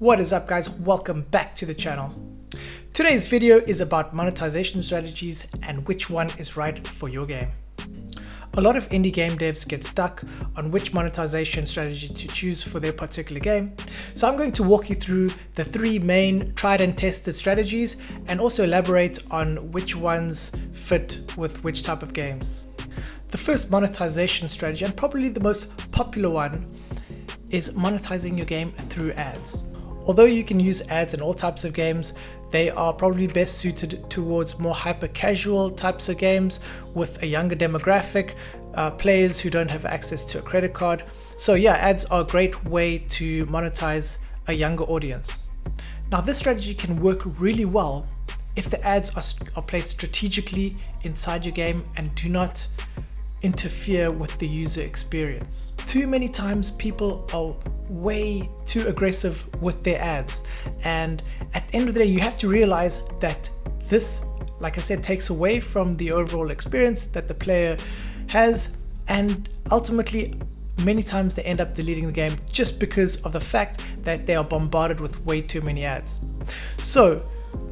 What is up, guys? Welcome back to the channel. Today's video is about monetization strategies and which one is right for your game. A lot of indie game devs get stuck on which monetization strategy to choose for their particular game. So I'm going to walk you through the three main tried and tested strategies and also elaborate on which ones fit with which type of games. The first monetization strategy, and probably the most popular one, is monetizing your game through ads. Although you can use ads in all types of games, they are probably best suited towards more hyper-casual types of games with a younger demographic, players who don't have access to a credit card. So yeah, ads are a great way to monetize a younger audience. Now this strategy can work really well if the ads are placed strategically inside your game and do not interfere with the user experience. Too many times people are way too aggressive with their ads, and at the end of the day you have to realize that this, like I said, takes away from the overall experience that the player has, and ultimately many times they end up deleting the game just because of the fact that they are bombarded with way too many ads. So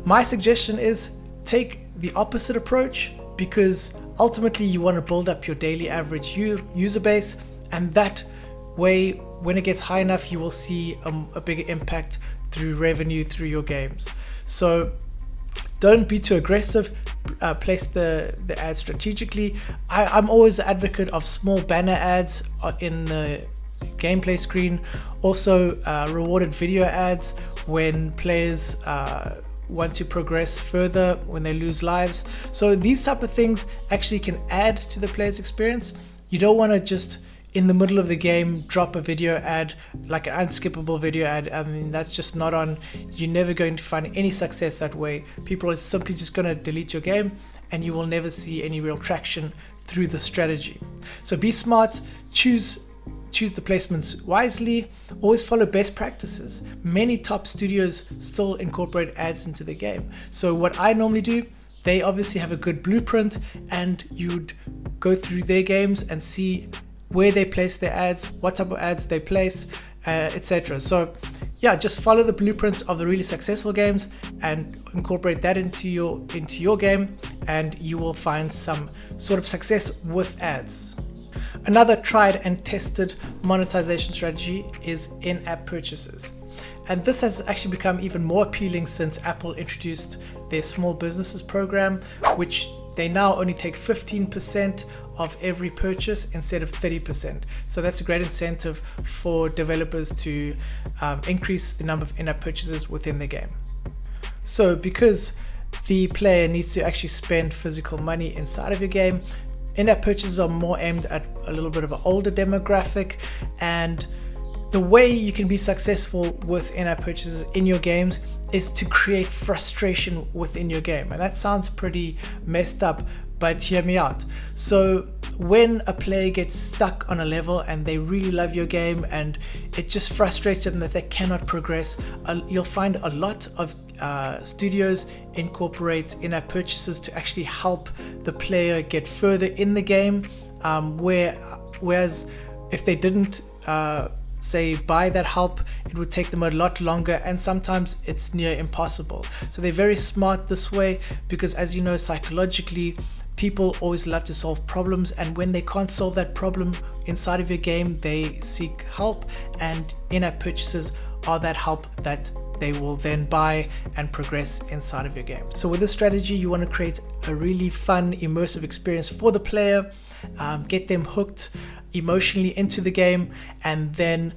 my suggestion is take the opposite approach, because ultimately you want to build up your daily average user base, and that way when it gets high enough you will see a bigger impact through revenue through your games. So don't be too aggressive, place the ads strategically. I'm always an advocate of small banner ads in the gameplay screen, also rewarded video ads when players want to progress further when they lose lives. So these type of things actually can add to the player's experience. You don't want to just in the middle of the game drop a video ad, like an unskippable video ad. I mean, that's just not on. You're never going to find any success that way. People are simply just going to delete your game and you will never see any real traction through the strategy. So be smart, choose the placements wisely, always follow best practices. Many top studios still incorporate ads into the game. So what I normally do, they obviously have a good blueprint, and you'd go through their games and see where they place their ads, what type of ads they place, etc. So yeah, just follow the blueprints of the really successful games and incorporate that into your game, and you will find some sort of success with ads. Another tried and tested monetization strategy is in-app purchases. And this has actually become even more appealing since Apple introduced their small businesses program, which they now only take 15% of every purchase instead of 30%. So that's a great incentive for developers to increase the number of in-app purchases within the game. So because the player needs to actually spend physical money inside of your game, in-app purchases are more aimed at a little bit of an older demographic, and the way you can be successful with in-app purchases in your games is to create frustration within your game. And that sounds pretty messed up, but hear me out. So when a player gets stuck on a level and they really love your game and it just frustrates them that they cannot progress, you'll find a lot of studios incorporate in-app purchases to actually help the player get further in the game, whereas if they didn't say buy that help, it would take them a lot longer, and sometimes it's near impossible. So they're very smart this way, because as you know, psychologically people always love to solve problems, and when they can't solve that problem inside of your game, they seek help, and in-app purchases are that help that they will then buy and progress inside of your game. So with this strategy, you want to create a really fun, immersive experience for the player, get them hooked emotionally into the game, and then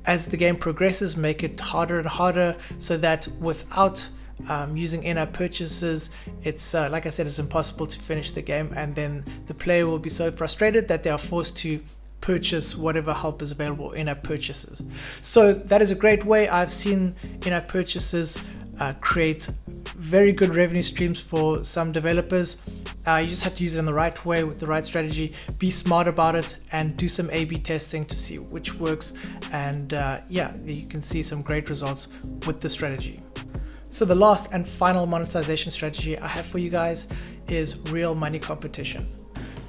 as the game progresses, make it harder and harder, so that without using in-app purchases, it's like I said, it's impossible to finish the game, and then the player will be so frustrated that they are forced to purchase whatever help is available in-app purchases. So that is a great way. I've seen in-app purchases create very good revenue streams for some developers. You just have to use it in the right way with the right strategy, be smart about it, and do some A/B testing to see which works, and yeah, you can see some great results with the strategy. So the last and final monetization strategy I have for you guys is real money competition.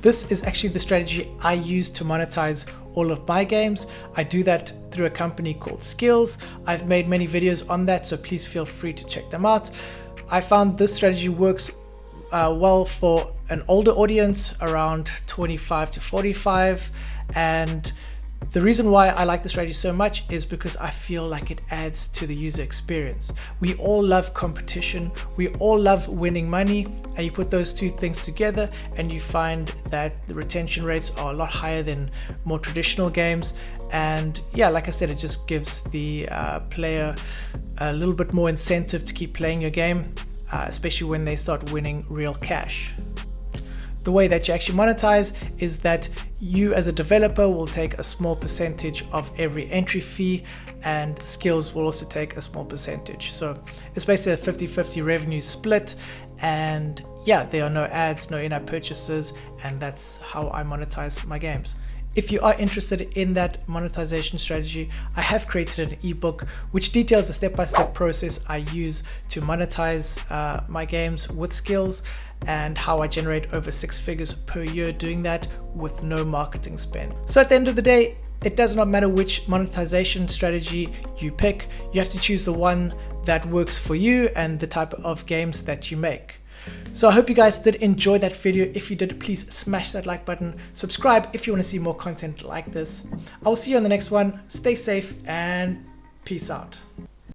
This is actually the strategy I use to monetize all of my games. I do that through a company called Skills. I've made many videos on that, so please feel free to check them out. I found this strategy works well for an older audience, around 25 to 45, and the reason why I like the strategy so much is because I feel like it adds to the user experience. We all love competition, we all love winning money, and you put those two things together and you find that the retention rates are a lot higher than more traditional games. And yeah, like I said, it just gives the player a little bit more incentive to keep playing your game, especially when they start winning real cash. The way that you actually monetize is that you as a developer will take a small percentage of every entry fee, and Skills will also take a small percentage. So it's basically a 50-50 revenue split, and yeah, there are no ads, no in-app purchases, and that's how I monetize my games. If you are interested in that monetization strategy, I have created an ebook which details the step-by-step process I use to monetize my games with Skills, and how I generate over 6 figures per year doing that with no marketing spend. So at the end of the day, it does not matter which monetization strategy you pick, you have to choose the one that works for you and the type of games that you make. So I hope you guys did enjoy that video. If you did, please smash that like button, subscribe if you want to see more content like this. I will see you on the next one. Stay safe and peace out.